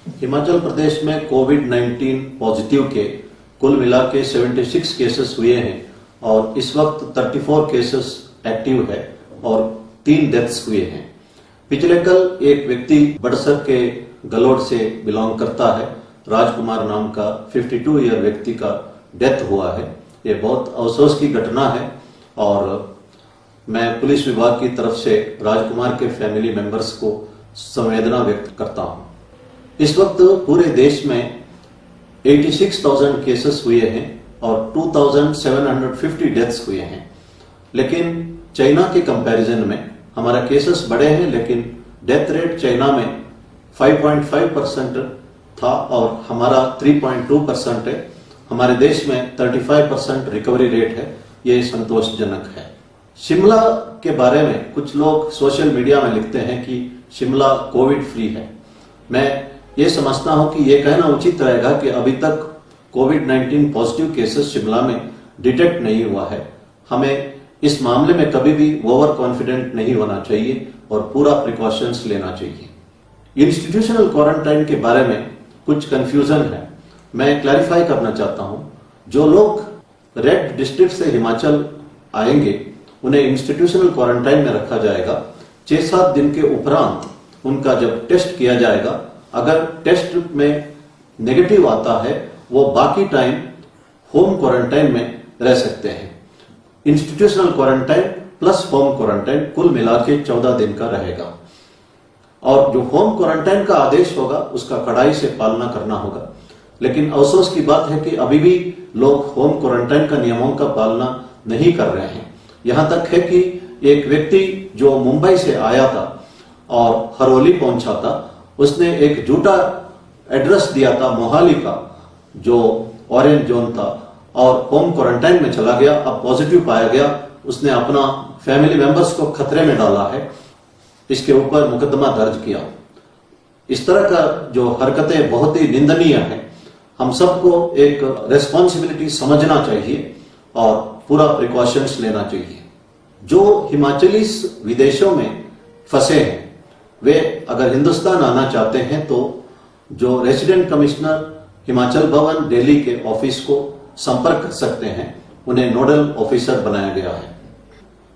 हिमाचल प्रदेश में कोविड-19 पॉजिटिव के कुल मिला के 76 केसेस हुए हैं और इस वक्त 34 केसेस एक्टिव है और 3 डेथ्स हुए हैं। पिछले कल एक व्यक्ति बड़सर के गलोड से बिलोंग करता है, राजकुमार नाम का 52 ईयर व्यक्ति का डेथ हुआ है। ये बहुत अफसोस की घटना है और मैं पुलिस विभाग की तरफ से राजकुमार के फैमिली मेंबर्स को संवेदना व्यक्त करता हूं। इस वक्त पूरे देश में 86,000 केसेस हुए हैं और 2,750 डेथ्स हुए हैं, लेकिन चाइना के कंपैरिजन में हमारा केसेस बढ़े हैं, लेकिन डेथ रेट चाइना में 5.5% था और हमारा 3.2% है। हमारे देश में 35% रिकवरी रेट है। ये संतोषजनक है। शिमला के बारे में कुछ लोग सोशल मीडिया में लिखते हैं कि शिमला कोविड फ्री है। मैं ये समझता हूं कि ये कहना उचित रहेगा कि अभी तक कोविड-19 पॉजिटिव केसेस शिमला में डिटेक्ट नहीं हुआ है। हमें इस मामले में कभी भी ओवर कॉन्फिडेंट नहीं होना चाहिए और पूरा प्रिकॉशंस लेना चाहिए। इंस्टीट्यूशनल क्वारंटाइन के बारे में कुछ कंफ्यूजन है, मैं क्लैरिफाई करना चाहता हूं। जो लोग रेड डिस्ट्रिक्ट से हिमाचल आएंगे उन्हें इंस्टीट्यूशनल क्वारंटाइन में रखा जाएगा। 6-7 दिन के उपरांत उनका जब टेस्ट किया जाएगा, अगर टेस्ट में नेगेटिव आता है वो बाकी टाइम होम क्वारंटाइन में रह सकते हैं। Institutional quarantine plus home quarantine कुल मिला के 14 दिन का रहेगा और जो होम क्वारंटाइन का आदेश होगा उसका कड़ाई से पालना करना होगा। लेकिन अफसोस की बात है कि अभी भी लोग होम क्वारंटाइन का नियमों का पालना नहीं कर रहे हैं। यहां तक है कि एक व्यक्ति जो मुंबई से आया था और हरोली पहुंचा था, उसने एक झूठा एड्रेस दिया था मोहाली का जो ऑरेंज जोन था और होम क्वारंटाइन में चला गया। अब पॉजिटिव पाया गया, उसने अपना फैमिली मेंबर्स को खतरे में डाला है। इसके ऊपर मुकदमा दर्ज किया। इस तरह का जो हरकतें बहुत ही निंदनीय है। हम सबको एक रेस्पॉन्सिबिलिटी समझना चाहिए और पूरा प्रिकॉशंस लेना चाहिए। जो हिमाचली विदेशों में फंसे हैं वे अगर हिंदुस्तान आना चाहते हैं तो जो रेसिडेंट कमिश्नर हिमाचल भवन दिल्ली के ऑफिस को संपर्क कर सकते हैं। उन्हें नोडल ऑफिसर बनाया गया है।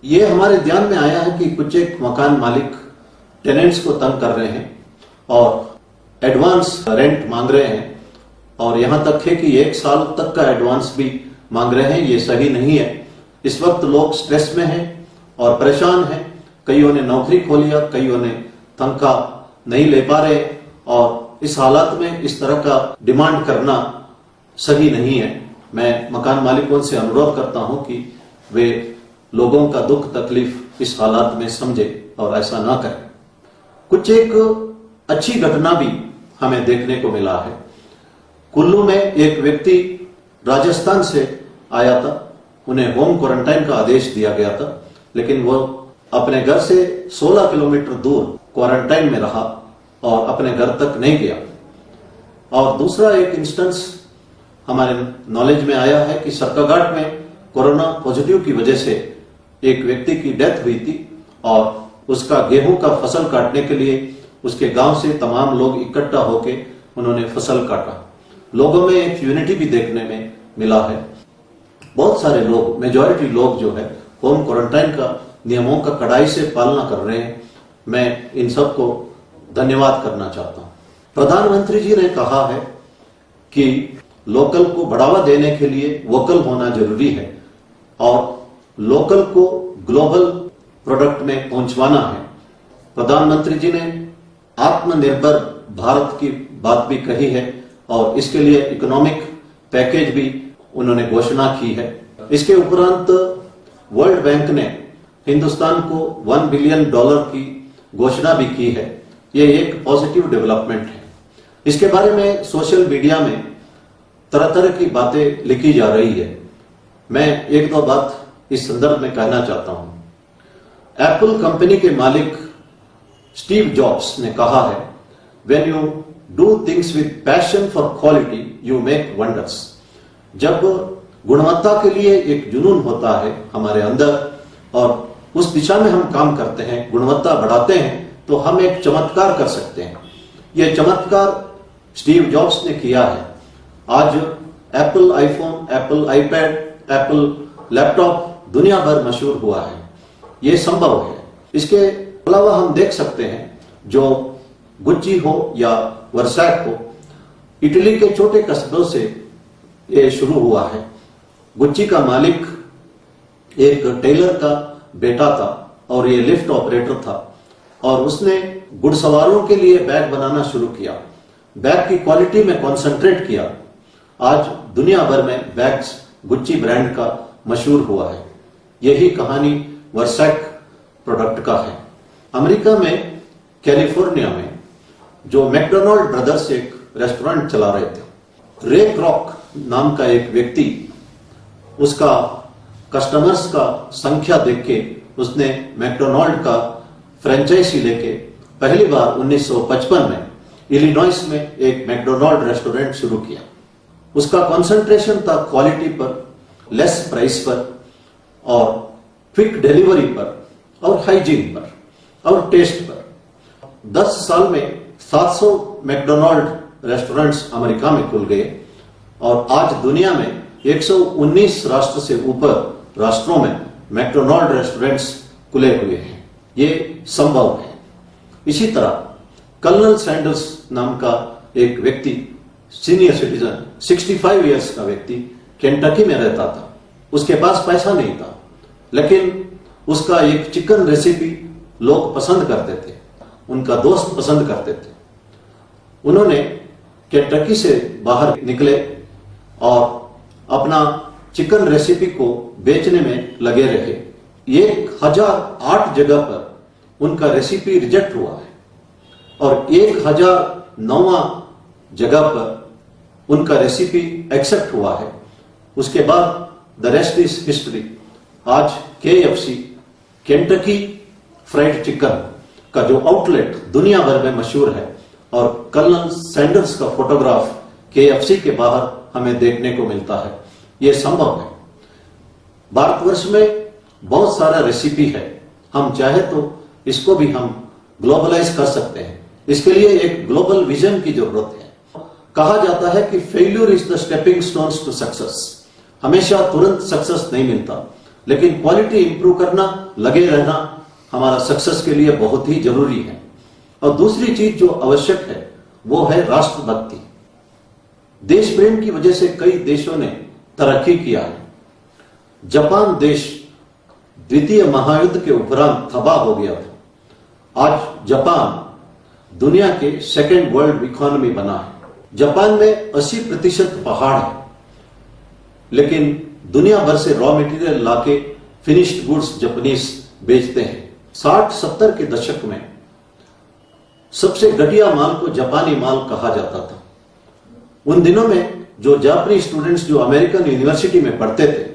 ये हमारे ध्यान में आया है कि कुछ एक मकान मालिक टेनेंट्स को तंग कर रहे हैं और एडवांस रेंट मांग रहे हैं और यहां तक है कि 1 साल तक का एडवांस भी मांग रहे हैं। ये सही नहीं है। इस वक्त लोग स्ट्रेस में हैं और परेशान हैं। कईयों ने नौकरी खो लिया, कईयों ने तनख्वाह नहीं ले पा रहे और इस हालात में इस तरह का डिमांड करना सही नहीं है। मैं मकान मालिकों से अनुरोध करता हूं कि वे लोगों का दुख तकलीफ इस हालात में समझे और ऐसा ना करें। कुछ एक अच्छी घटना भी हमें देखने को मिला है। कुल्लू में एक व्यक्ति राजस्थान से आया था, उन्हें होम क्वारंटाइन का आदेश दिया गया था, लेकिन वो अपने घर से 16 किलोमीटर दूर क्वारंटाइन में रहा और अपने घर तक नहीं गया। और दूसरा एक इंस्टेंस हमारे नॉलेज में आया है कि सरकाघाट में कोरोना पॉजिटिव की वजह से एक व्यक्ति की डेथ हुई थी और उसका गेहूं का फसल काटने के लिए उसके गांव से तमाम लोग इकट्ठा होकर उन्होंने फसल काटा। लोगों में एक यूनिटी भी देखने में मिला है। बहुत सारे लोग, मेजॉरिटी लोग जो है होम क्वारंटाइन का नियमों का कड़ाई से पालना कर रहे हैं। मैं इन सबको धन्यवाद करना चाहता हूं। प्रधानमंत्री जी ने कहा है कि लोकल को बढ़ावा देने के लिए वोकल होना जरूरी है और लोकल को ग्लोबल प्रोडक्ट में पहुंचवाना है। प्रधानमंत्री जी ने आत्मनिर्भर भारत की बात भी कही है और इसके लिए इकोनॉमिक पैकेज भी उन्होंने घोषणा की है। इसके उपरांत वर्ल्ड बैंक ने हिंदुस्तान को $1 बिलियन की घोषणा भी की है। ये एक पॉजिटिव डेवलपमेंट है। इसके बारे में सोशल मीडिया में तरह तरह की बातें लिखी जा रही है। मैं 1-2 बात इस संदर्भ में कहना चाहता हूं। एप्पल कंपनी के मालिक स्टीव जॉब्स ने कहा है, when you do things with passion for quality you make wonders. जब गुणवत्ता के लिए एक जुनून होता है हमारे अंदर और उस दिशा में हम काम करते हैं, गुणवत्ता बढ़ाते हैं, तो हम एक चमत्कार कर सकते हैं। यह चमत्कार स्टीव जॉब्स ने किया है, आज Apple iPhone, Apple iPad, Apple laptop दुनिया भर मशहूर हुआ है। ये संभव है। इसके अलावा हम देख सकते हैं जो गुच्ची हो या वर्सैक हो, इटली के छोटे कस्बों से ये शुरू हुआ है। गुच्ची का मालिक एक टेलर का बेटा था और ये लिफ्ट ऑपरेटर था और उसने घुड़सवारों के लिए बैग बनाना शुरू किया। बैग की क्वालिटी में कॉन्सेंट्रेट किया। आज दुनिया भर में बैग्स गुच्ची ब्रांड का मशहूर हुआ है। यही कहानी वर्सैक प्रोडक्ट का है। अमेरिका में कैलिफोर्निया में जो मैकडोनाल्ड ब्रदर्स एक रेस्टोरेंट चला रहे थे, रे क्रॉक नाम का एक व्यक्ति, उसका कस्टमर्स का संख्या देख के उसने मैकडोनाल्ड का फ्रेंचाइजी लेके पहली बार 1955 में इलिनॉइस में एक मैकडोनाल्ड रेस्टोरेंट शुरू किया। उसका कंसंट्रेशन था क्वालिटी पर, लेस प्राइस पर और क्विक डिलीवरी पर और हाइजीन पर और टेस्ट पर। 10 साल में 700 मैकडोनाल्ड रेस्टोरेंट्स अमेरिका में खुल गए और आज दुनिया में 119 राष्ट्र से ऊपर राष्ट्रों में मैकडोनाल्ड रेस्टोरेंट्स खुले हुए हैं। ये संभव है। इसी तरह कर्नल सैंडर्स नाम का एक व्यक्ति, सीनियर सिटीजन, 65 इयर्स का व्यक्ति, केंटकी में रहता था। उसके पास पैसा नहीं था, लेकिन उसका एक चिकन रेसिपी लोग पसंद करते थे, उनका दोस्त पसंद करते थे। उन्होंने केंटकी से बाहर निकले और अपना चिकन रेसिपी को बेचने में लगे रहे। 1008 जगह पर उनका रेसिपी रिजेक्ट हुआ है और 1009वां जगह पर उनका रेसिपी एक्सेप्ट हुआ है। उसके बाद द रेस्ट इज हिस्ट्री। आज KFC, केंटकी फ्राइड चिकन का जो आउटलेट दुनिया भर में मशहूर है और कर्नल सैंडर्स का फोटोग्राफ KFC के बाहर हमें देखने को मिलता है। यह संभव है। भारतवर्ष में बहुत सारा रेसिपी है। हम चाहे तो इसको भी हम ग्लोबलाइज कर सकते हैं। इसके लिए एक ग्लोबल विजन की जरूरत है। कहा जाता है कि failure is the stepping stones to success. हमेशा तुरंत सक्सेस नहीं मिलता, लेकिन क्वालिटी इंप्रूव करना, लगे रहना हमारा सक्सेस के लिए बहुत ही जरूरी है। और दूसरी चीज जो आवश्यक है वो है राष्ट्रभक्ति। देश प्रेम की वजह से कई देशों ने तरक्की किया है। जापान देश द्वितीय महायुद्ध के उपरांत तबाह हो गया था। आज जापान दुनिया के सेकेंड वर्ल्ड इकोनॉमी बना है। जापान में 80% पहाड़ है, लेकिन दुनिया भर से रॉ मटेरियल लाके फिनिश्ड गुड्स जापानीज बेचते हैं। 60-70 के दशक में सबसे घटिया माल को जापानी माल कहा जाता था। उन दिनों में जो जापानी स्टूडेंट्स जो अमेरिकन यूनिवर्सिटी में पढ़ते थे,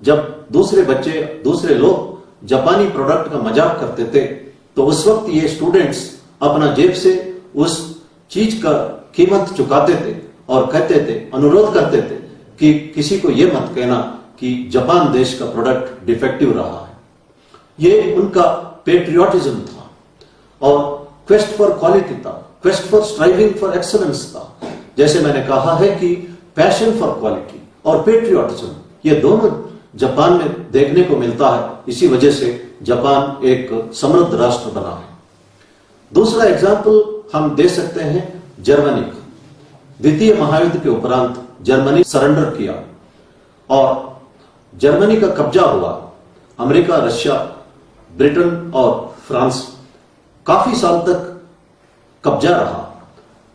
जब दूसरे बच्चे, दूसरे लोग जापानी प्रोडक्ट का मजाक करते थे, तो उस वक्त ये स्टूडेंट्स अपना जेब से उस चीज का कीमत चुकाते थे और कहते थे, अनुरोध करते थे कि किसी को यह मत कहना कि जापान देश का प्रोडक्ट डिफेक्टिव रहा है। ये उनका पेट्रियोटिज्म था और क्वेस्ट फॉर क्वालिटी था, quest for striving for excellence था। जैसे मैंने कहा है कि पैशन फॉर क्वालिटी और पेट्रियोटिज्म, ये दोनों जापान में देखने को मिलता है। इसी वजह से जापान एक समृद्ध राष्ट्र बना है। दूसरा एग्जाम्पल हम दे सकते हैं जर्मनी का। द्वितीय महायुद्ध के उपरांत जर्मनी सरेंडर किया और जर्मनी का कब्जा हुआ। अमेरिका, रशिया, ब्रिटेन और फ्रांस काफी साल तक कब्जा रहा।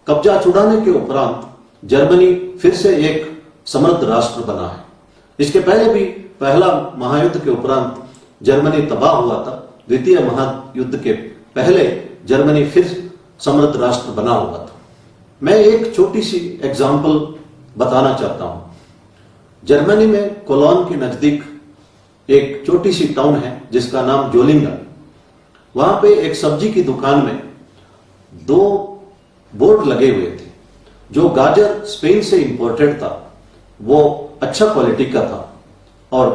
कब्जा छुड़ाने के उपरांत जर्मनी फिर से एक समृद्ध राष्ट्र बना है। इसके पहले भी पहला महायुद्ध के उपरांत जर्मनी तबाह हुआ था। द्वितीय महायुद्ध के पहले जर्मनी फिर समृद्ध राष्ट्र बना हुआ था। मैं एक छोटी सी एग्जाम्पल बताना चाहता हूं। जर्मनी में कोलोन के नजदीक एक छोटी सी टाउन है जिसका नाम जोलिंगन। वहां पे एक सब्जी की दुकान में 2 बोर्ड लगे हुए थे। जो गाजर स्पेन से इंपोर्टेड था वो अच्छा क्वालिटी का था और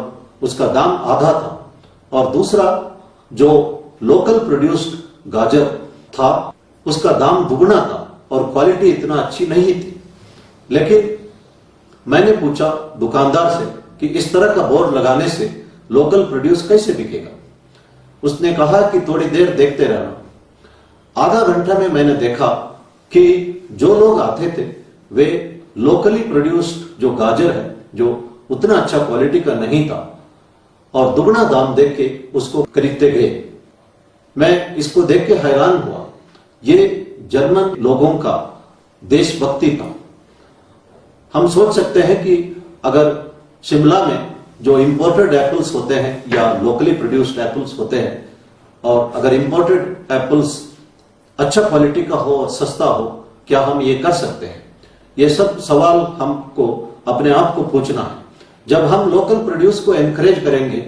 उसका दाम आधा था, और दूसरा जो लोकल प्रोड्यूस्ड गाजर था उसका दाम दुगना था और क्वालिटी इतना अच्छी नहीं थी। लेकिन मैंने पूछा दुकानदार से कि इस तरह का बोर्ड लगाने से लोकल प्रोड्यूस कैसे बिकेगा। उसने कहा कि थोड़ी देर देखते रहना। आधा घंटा में मैंने देखा कि जो लोग आते थे वे लोकली प्रोड्यूस्ड जो गाजर है, जो उतना अच्छा क्वालिटी का नहीं था, और दुगना दाम देख के उसको खरीदते गए। मैं इसको देख के हैरान हुआ। ये जर्मन लोगों का देशभक्ति था। हम सोच सकते हैं कि अगर शिमला में जो इंपोर्टेड एप्पल्स होते हैं या लोकली प्रोड्यूस्ड एप्पल्स होते हैं, और अगर इंपोर्टेड एप्पल्स अच्छा क्वालिटी का हो और सस्ता हो, क्या हम ये कर सकते हैं? ये सब सवाल हमको अपने आप को पूछना है। जब हम लोकल प्रोड्यूस को एनकरेज करेंगे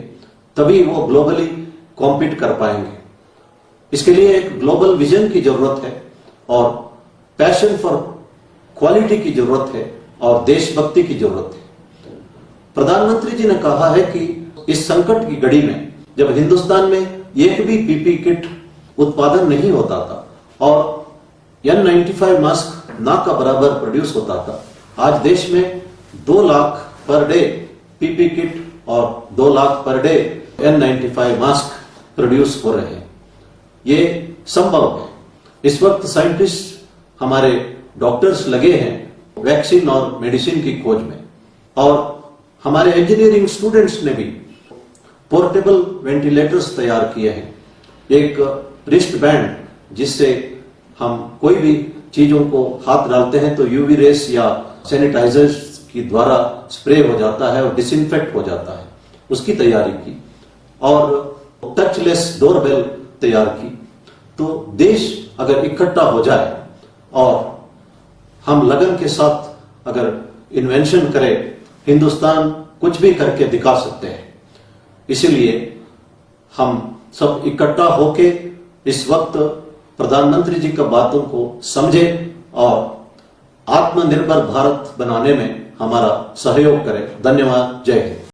तभी वो ग्लोबली कॉम्पीट कर पाएंगे। इसके लिए एक ग्लोबल विजन की जरूरत है और पैशन फॉर क्वालिटी की जरूरत है और देशभक्ति की जरूरत है। प्रधानमंत्री जी ने कहा है कि इस संकट की घड़ी में जब हिंदुस्तान में एक भी पीपी किट उत्पादन नहीं होता था और N95 मास्क ना का बराबर प्रोड्यूस होता था, आज देश में 2 lakh per day PP kit और 2 lakh per day N95 mask produce हो रहे हैं। ये संभव है। इस वक्त साइंटिस्ट, हमारे डॉक्टर्स लगे हैं वैक्सीन और मेडिसिन की खोज में, और हमारे इंजीनियरिंग स्टूडेंट्स ने भी पोर्टेबल वेंटिलेटर्स तैयार किए हैं। एक रिस्ट बैंड जिससे हम कोई भी चीजों को हाथ डालते हैं तो यूवी रेस या सैनिटाइजर्स की द्वारा स्प्रे हो जाता है और डिसइंफेक्ट हो जाता है, उसकी तैयारी की, और टचलेस डोरबेल तैयार की। तो देश अगर इकट्ठा हो जाए और हम लगन के साथ अगर इन्वेंशन करें, हिंदुस्तान कुछ भी करके दिखा सकते हैं। इसीलिए हम सब इकट्ठा होके इस वक्त प्रधानमंत्री जी की बातों को समझें और आत्मनिर्भर भारत बनाने में हमारा सहयोग करें। धन्यवाद। जय हिंद।